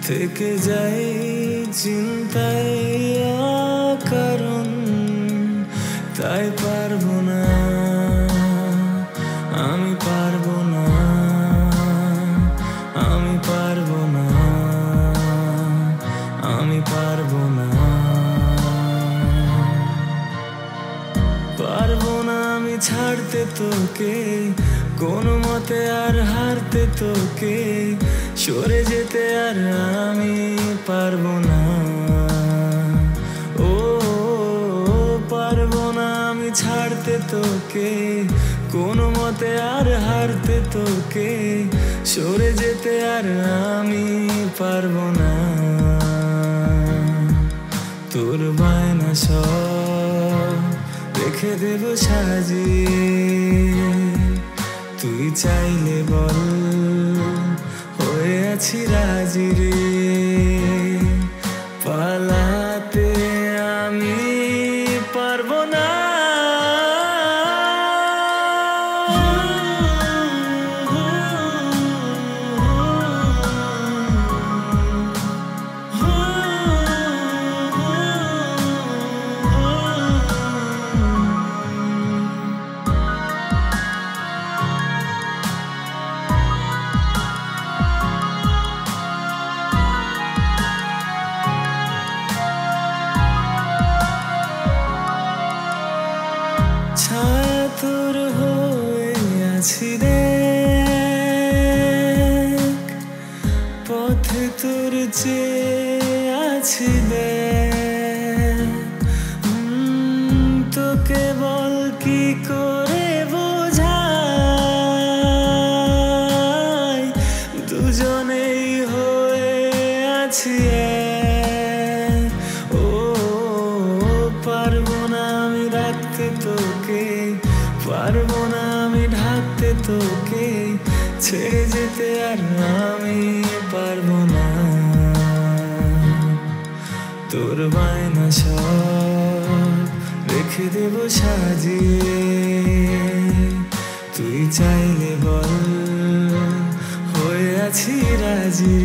থেকে যাই চিন্তায় কারণ তাই পারবো না, আমি পারবো না, আমি পারবো না, আমি পারবো না, পারবো না আমি ছাড়তে তোকে কোনো মতে আর হারতে তোকে, সরে যেতে আর আমি পারবো না। ও পারবো না আমি ছাড়তে তোকে কোনো মতে আর হারতে তোকে, সরে যেতে আর আমি পারবো না। তোর বায়না সব রেখে দেব সাজিয়ে, তুই চাইলে বল হয়ে আছি রাজি রে, পালাতে আমি পারবো না। ছায়া তোর হয়ে আছি রে, পথে তোর চেয়ে আছি রে, তোকে বল কি করে বোঝাই, দুজনেই হয়ে আছি এক। ও পারবো না আমি রাখতে তোকে, পারবো না আমি ঢাকতে তোকে, ছেড়ে যেতে আর আমি পারবো না। তোর বায়না সব রেখে দেব সাজিয়ে, তুই চাইলে বল হয়ে আছি রাজি।